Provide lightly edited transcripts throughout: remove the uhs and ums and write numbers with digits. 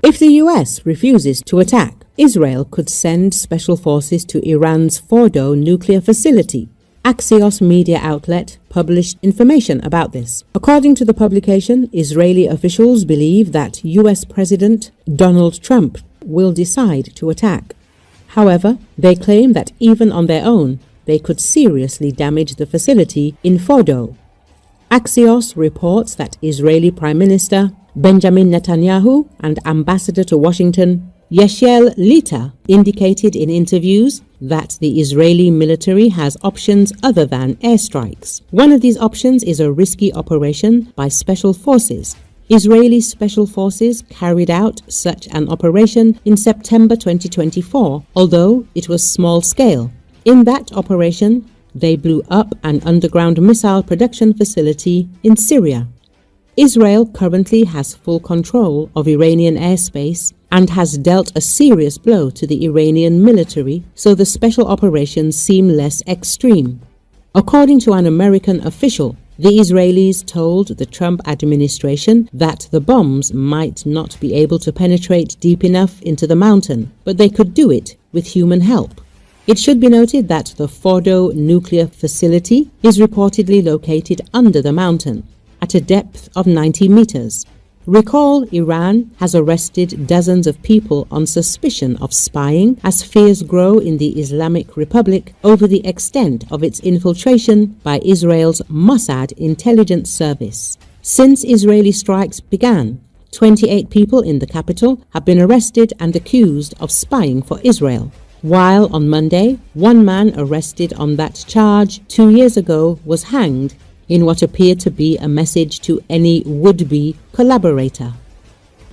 If the US refuses to attack, Israel could send special forces to Iran's Fordow nuclear facility. Axios media outlet published information about this. According to the publication, Israeli officials believe that US President Donald Trump will decide to attack. However, they claim that even on their own, they could seriously damage the facility in Fordow. Axios reports that Israeli Prime Minister Benjamin Netanyahu and Ambassador to Washington Yechiel Leiter indicated in interviews that the Israeli military has options other than airstrikes. One of these options is a risky operation by special forces. Israeli special forces carried out such an operation in September 2024, although it was small scale. In that operation, they blew up an underground missile production facility in Syria. Israel currently has full control of Iranian airspace and has dealt a serious blow to the Iranian military, so the special operations seem less extreme. According to an American official, the Israelis told the Trump administration that the bombs might not be able to penetrate deep enough into the mountain, but they could do it with human help. It should be noted that the Fordow nuclear facility is reportedly located under the mountain, at a depth of 90 meters. Recall, Iran has arrested dozens of people on suspicion of spying as fears grow in the Islamic Republic over the extent of its infiltration by Israel's Mossad intelligence service. Since Israeli strikes began, 28 people in the capital have been arrested and accused of spying for Israel, while on Monday, one man arrested on that charge 2 years ago was hanged in what appeared to be a message to any would-be collaborator.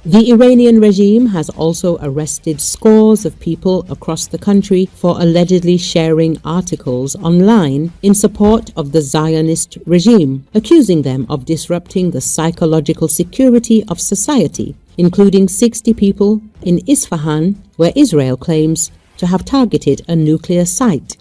The Iranian regime has also arrested scores of people across the country for allegedly sharing articles online in support of the Zionist regime, accusing them of disrupting the psychological security of society, including 60 people in Isfahan, where Israel claims to have targeted a nuclear site.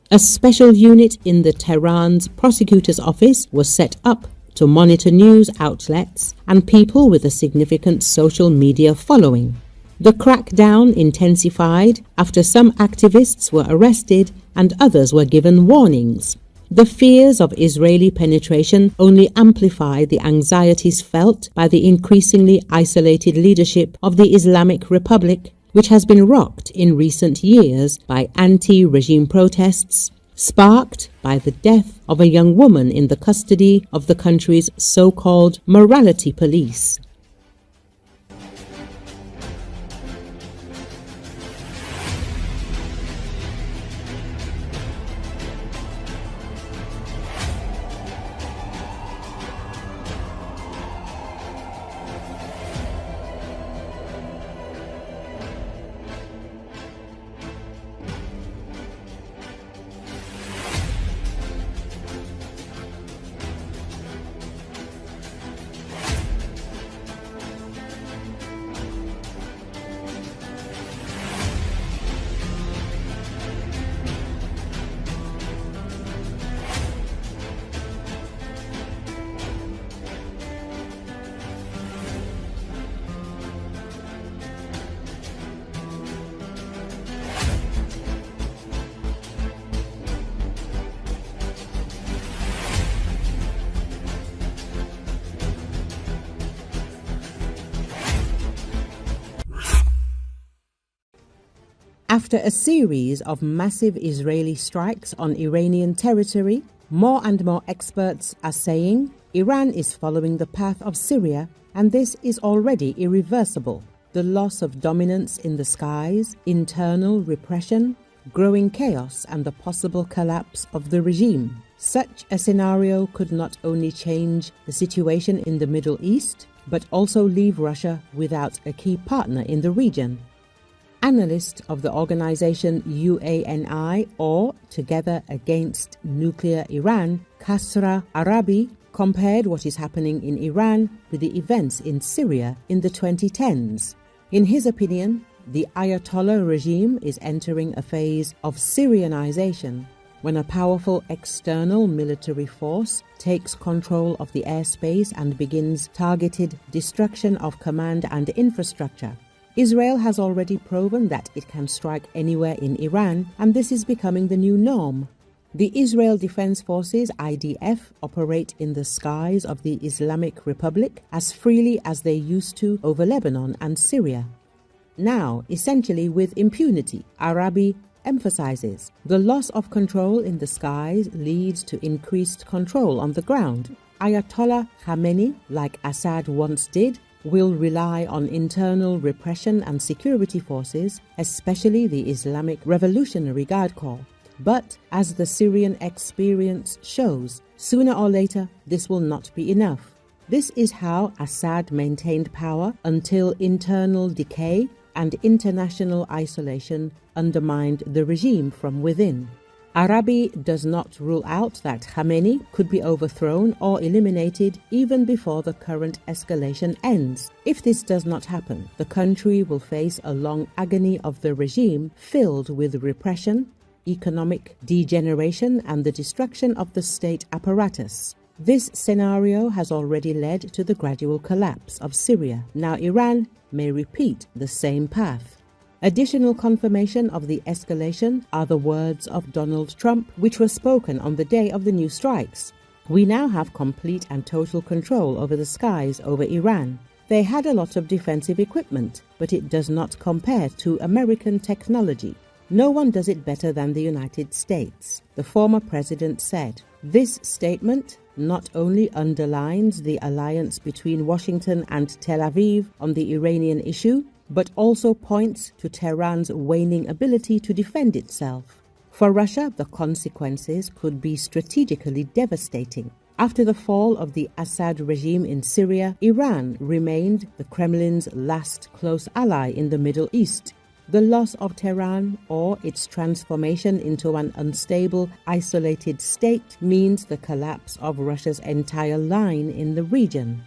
A special unit in the Tehran's prosecutor's office was set up to monitor news outlets and people with a significant social media following. The crackdown intensified after some activists were arrested and others were given warnings. The fears of Israeli penetration only amplify the anxieties felt by the increasingly isolated leadership of the Islamic Republic, which has been rocked in recent years by anti-regime protests, sparked by the death of a young woman in the custody of the country's so-called morality police. After a series of massive Israeli strikes on Iranian territory, more and more experts are saying Iran is following the path of Syria, and this is already irreversible. The loss of dominance in the skies, internal repression, growing chaos, and the possible collapse of the regime. Such a scenario could not only change the situation in the Middle East, but also leave Russia without a key partner in the region. Analyst of the organization UANI, or Together Against Nuclear Iran, Kasra Arabi, compared what is happening in Iran with the events in Syria in the 2010s. In his opinion, the Ayatollah regime is entering a phase of Syrianization, when a powerful external military force takes control of the airspace and begins targeted destruction of command and infrastructure. Israel has already proven that it can strike anywhere in Iran, and this is becoming the new norm. The Israel Defense Forces, IDF, operate in the skies of the Islamic Republic as freely as they used to over Lebanon and Syria. Now, essentially with impunity, Arabi emphasizes the loss of control in the skies leads to increased control on the ground. Ayatollah Khamenei, like Assad once did, will rely on internal repression and security forces, especially the Islamic Revolutionary Guard Corps. But, as the Syrian experience shows, sooner or later this will not be enough. This is how Assad maintained power until internal decay and international isolation undermined the regime from within. Arabi does not rule out that Khamenei could be overthrown or eliminated even before the current escalation ends. If this does not happen, the country will face a long agony of the regime filled with repression, economic degeneration, and the destruction of the state apparatus. This scenario has already led to the gradual collapse of Syria. Now Iran may repeat the same path. Additional confirmation of the escalation are the words of Donald Trump, which were spoken on the day of the new strikes. We now have complete and total control over the skies over Iran. They had a lot of defensive equipment, but it does not compare to American technology. No one does it better than the United States, the former president said. This statement not only underlines the alliance between Washington and Tel Aviv on the Iranian issue, but also points to Tehran's waning ability to defend itself. For Russia, the consequences could be strategically devastating. After the fall of the Assad regime in Syria, Iran remained the Kremlin's last close ally in the Middle East. The loss of Tehran, or its transformation into an unstable, isolated state, means the collapse of Russia's entire line in the region.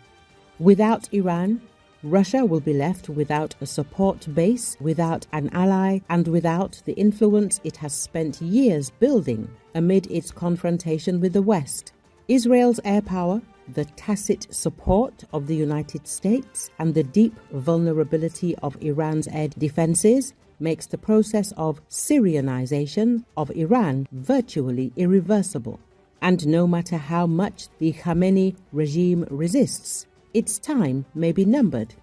Without Iran, Russia will be left without a support base, without an ally, and without the influence it has spent years building amid its confrontation with the West. Israel's air power, the tacit support of the United States, and the deep vulnerability of Iran's air defenses makes the process of Syrianization of Iran virtually irreversible. And no matter how much the Khamenei regime resists, its time may be numbered.